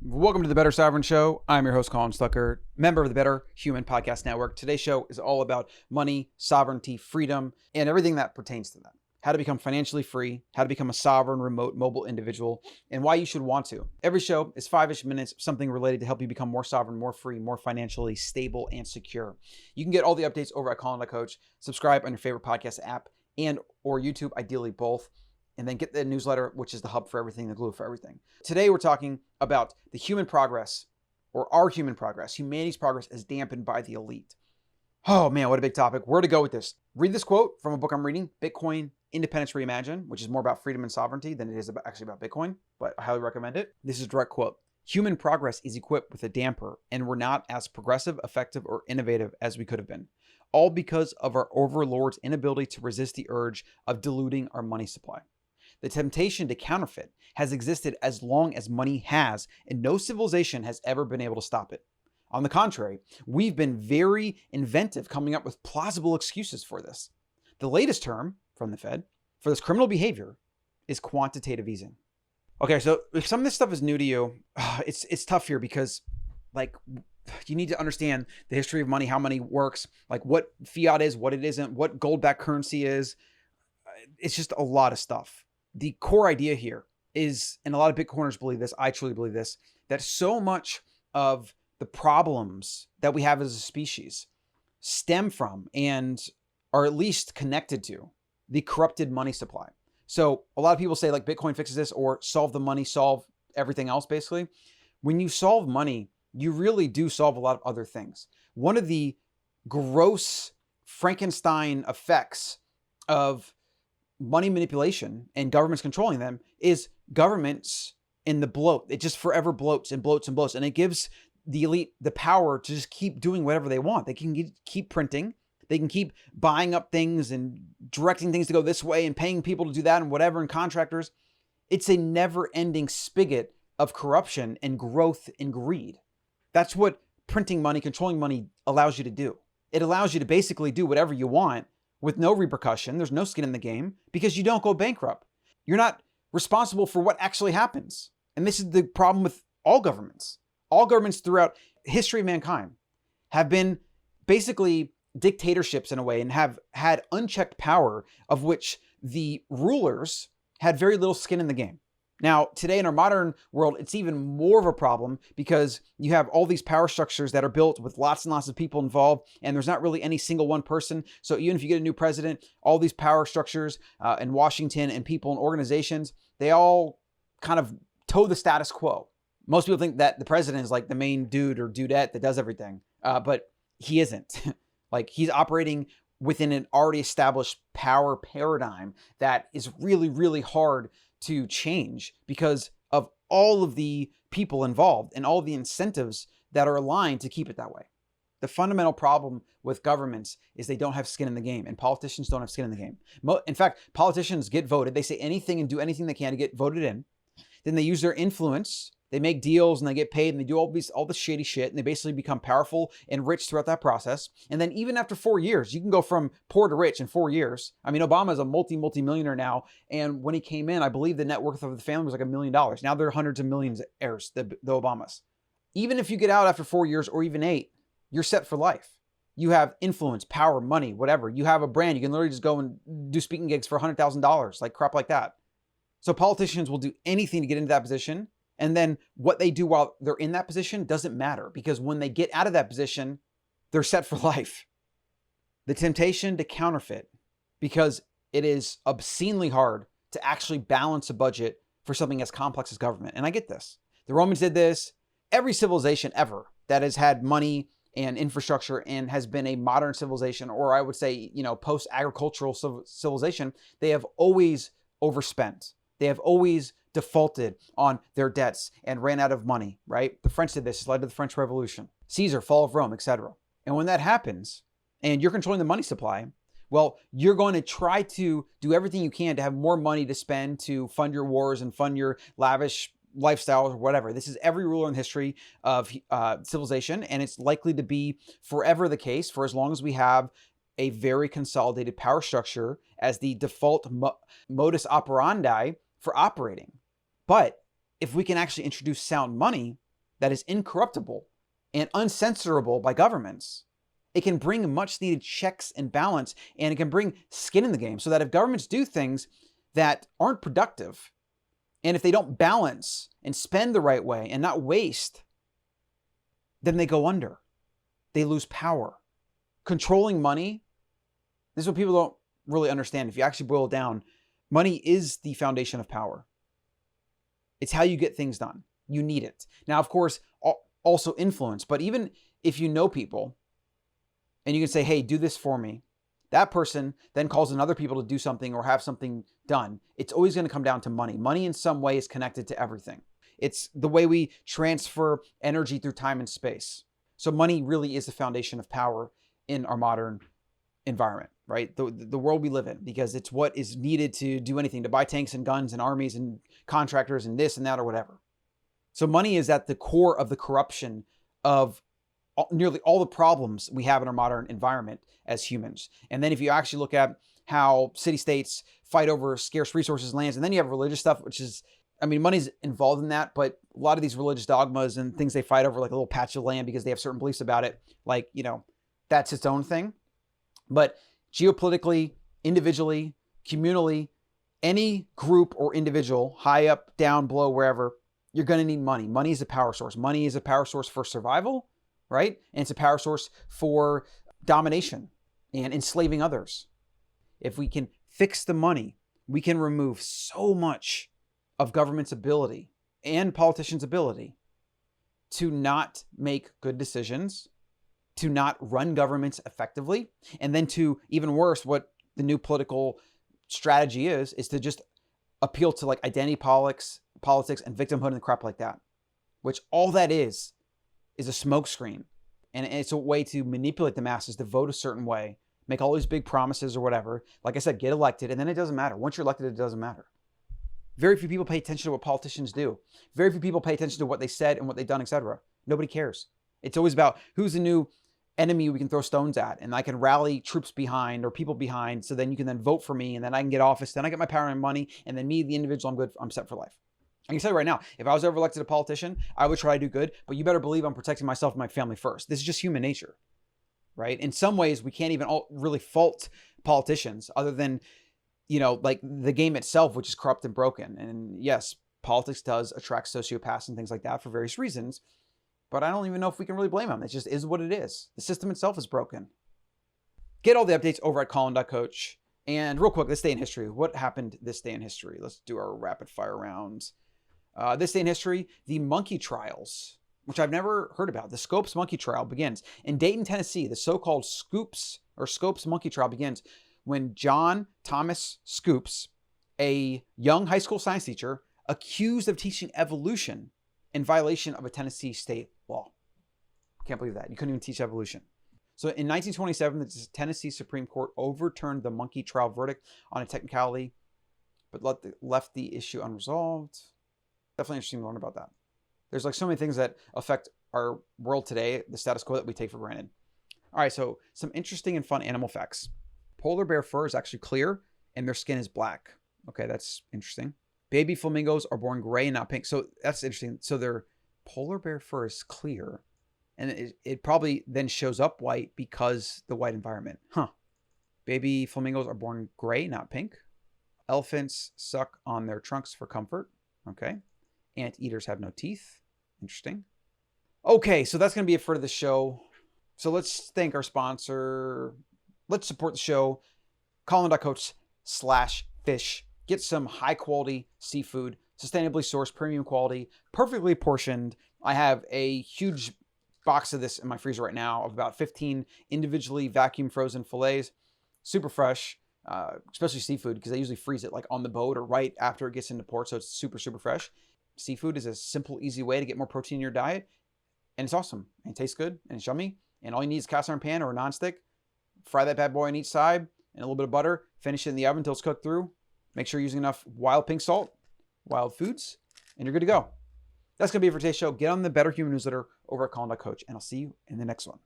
Welcome to the Better Sovereign Show. I'm your host, Colin Stucker, member of the Better Human Podcast Network. Today's show is all about money, sovereignty, freedom, and everything that pertains to that. How to become financially free, how to become a sovereign, remote, mobile individual, and why you should want to. Every show is 5-ish minutes, something related to help you become more sovereign, more free, more financially stable, and secure. You can get all the updates over at Colin.coach. Subscribe on your favorite podcast app and or YouTube, ideally both. And then get the newsletter, which is the hub for everything, the glue for everything. Today, we're talking about the human progress, or our human progress. Humanity's progress is dampened by the elite. Oh man, what a big topic. Where to go with this? Read this quote from a book I'm reading, Bitcoin Independence Reimagined, which is more about freedom and sovereignty than it is actually about Bitcoin, but I highly recommend it. This is a direct quote. Human progress is equipped with a damper, and we're not as progressive, effective, or innovative as we could have been. All because of our overlords' inability to resist the urge of diluting our money supply. The temptation to counterfeit has existed as long as money has, and no civilization has ever been able to stop it. On the contrary, we've been very inventive coming up with plausible excuses for this. The latest term from the Fed for this criminal behavior is quantitative easing. Okay, so if some of this stuff is new to you, it's tough here because you need to understand the history of money, how money works, like what fiat is, what it isn't, what gold-backed currency is. It's just a lot of stuff. The core idea here is, and a lot of Bitcoiners believe this, I truly believe this, that so much of the problems that we have as a species stem from and are at least connected to the corrupted money supply. So a lot of people say like Bitcoin fixes this or solve the money, solve everything else basically. When you solve money, you really do solve a lot of other things. One of the gross Frankenstein effects of money manipulation and governments controlling them is governments in the bloat. It just forever bloats and bloats and bloats. And it gives the elite the power to just keep doing whatever they want. They can keep printing. They can keep buying up things and directing things to go this way and paying people to do that and whatever, and contractors. It's a never-ending spigot of corruption and growth and greed. That's what printing money, controlling money allows you to do. It allows you to basically do whatever you want with no repercussion. There's no skin in the game because you don't go bankrupt. You're not responsible for what actually happens. And this is the problem with all governments. All governments throughout history of mankind have been basically dictatorships in a way and have had unchecked power of which the rulers had very little skin in the game. Now, today in our modern world, it's even more of a problem because you have all these power structures that are built with lots and lots of people involved, and there's not really any single one person. So even if you get a new president, all these power structures in Washington and people and organizations, they all kind of toe the status quo. Most people think that the president is like the main dude or dudette that does everything, but he isn't. Like he's operating within an already established power paradigm that is really, really hard to change because of all of the people involved and all the incentives that are aligned to keep it that way. The fundamental problem with governments is they don't have skin in the game, and politicians don't have skin in the game. In fact, politicians get voted. They say anything and do anything they can to get voted in. Then they use their influence. They make deals and they get paid and they do all the shady shit, and they basically become powerful and rich throughout that process. And then even after 4 years, you can go from poor to rich in 4 years. I mean, Obama is a multi-millionaire now. And when he came in, I believe the net worth of the family was like $1 million. Now they're hundreds of millions heirs, the Obamas. Even if you get out after 4 years or even 8, you're set for life. You have influence, power, money, whatever. You have a brand. You can literally just go and do speaking gigs for $100,000, like crap like that. So politicians will do anything to get into that position. And then what they do while they're in that position doesn't matter because when they get out of that position, they're set for life. The temptation to counterfeit because it is obscenely hard to actually balance a budget for something as complex as government. And I get this. The Romans did this. Every civilization ever that has had money and infrastructure and has been a modern civilization, or I would say, post-agricultural civilization, they have always overspent. They have always defaulted on their debts and ran out of money, right? The French did this. It led to the French Revolution, Caesar, fall of Rome, etc. And when that happens and you're controlling the money supply, well, you're going to try to do everything you can to have more money to spend to fund your wars and fund your lavish lifestyles or whatever. This is every ruler in the history of civilization, and it's likely to be forever the case for as long as we have a very consolidated power structure as the default modus operandi for operating. But if we can actually introduce sound money, that is incorruptible and uncensorable by governments, it can bring much needed checks and balance, and it can bring skin in the game so that if governments do things that aren't productive, and if they don't balance and spend the right way and not waste, then they go under. They lose power. Controlling money, this is what people don't really understand. If you actually boil it down, money is the foundation of power. It's how you get things done. You need it. Now, of course, also influence, but even if you know people and you can say, hey, do this for me, that person then calls on other people to do something or have something done. It's always going to come down to money. Money in some way is connected to everything. It's the way we transfer energy through time and space. So money really is the foundation of power in our modern environment, right? The world we live in, because it's what is needed to do anything, to buy tanks and guns and armies and contractors and this and that or whatever. So money is at the core of the corruption of nearly all the problems we have in our modern environment as humans. And then if you actually look at how city-states fight over scarce resources, lands, and then you have religious stuff, which is, I mean, money's involved in that, but a lot of these religious dogmas and things they fight over, like a little patch of land because they have certain beliefs about it, like, you know, that's its own thing. But geopolitically, individually, communally, any group or individual, high up, down, below, wherever, you're going to need money. Money is a power source. Money is a power source for survival, right? And it's a power source for domination and enslaving others. If we can fix the money, we can remove so much of government's ability and politicians' ability to not make good decisions, to not run governments effectively, and then to, even worse, what the new political strategy is to just appeal to like identity politics and victimhood and crap like that, which all that is a smokescreen. And it's a way to manipulate the masses to vote a certain way, make all these big promises or whatever. Like I said, get elected, and then it doesn't matter. Once you're elected, it doesn't matter. Very few people pay attention to what politicians do. Very few people pay attention to what they said and what they've done, etc. Nobody cares. It's always about who's the new enemy we can throw stones at, and I can rally troops behind or people behind, so then you can then vote for me, and then I can get office, then I get my power and money, and then me, the individual, I'm good, I'm set for life. I can tell you right now, if I was ever elected a politician, I would try to do good, but you better believe I'm protecting myself and my family first. This is just human nature, right? In some ways, we can't even really fault politicians other than, you know, like the game itself, which is corrupt and broken. And yes, politics does attract sociopaths and things like that for various reasons, but I don't even know if we can really blame them. It just is what it is. The system itself is broken. Get all the updates over at colin.coach. And real quick, this day in history. What happened this day in history? Let's do our rapid fire rounds. This day in history, the monkey trials, which I've never heard about. The Scopes monkey trial begins in Dayton, Tennessee. The so-called Scopes monkey trial begins when John Thomas Scopes, a young high school science teacher, accused of teaching evolution in violation of a Tennessee state law. Can't believe that. You couldn't even teach evolution. So in 1927, the Tennessee Supreme Court overturned the monkey trial verdict on a technicality, but left the issue unresolved. Definitely interesting to learn about that. There's like so many things that affect our world today, the status quo that we take for granted. All right, so some interesting and fun animal facts. Polar bear fur is actually clear and their skin is black. Okay, that's interesting. Baby flamingos are born gray, not pink. So that's interesting. So their polar bear fur is clear, and it probably then shows up white because the white environment. Baby flamingos are born gray, not pink. Elephants suck on their trunks for comfort. Okay. Anteaters have no teeth. Interesting. Okay, so that's going to be it for the show. So let's thank our sponsor. Let's support the show. colin.coach/fish. Get some high quality seafood, sustainably sourced, premium quality, perfectly portioned. I have a huge box of this in my freezer right now of about 15 individually vacuum frozen fillets. Super fresh, especially seafood, because I usually freeze it like on the boat or right after it gets into port. So it's super, super fresh. Seafood is a simple, easy way to get more protein in your diet. And it's awesome. And it tastes good and it's yummy. And all you need is a cast iron pan or a nonstick. Fry that bad boy on each side and a little bit of butter. Finish it in the oven until it's cooked through. Make sure you're using enough wild pink salt, wild foods, and you're good to go. That's going to be it for today's show. Get on the Better Human newsletter over at colin.coach, and I'll see you in the next one.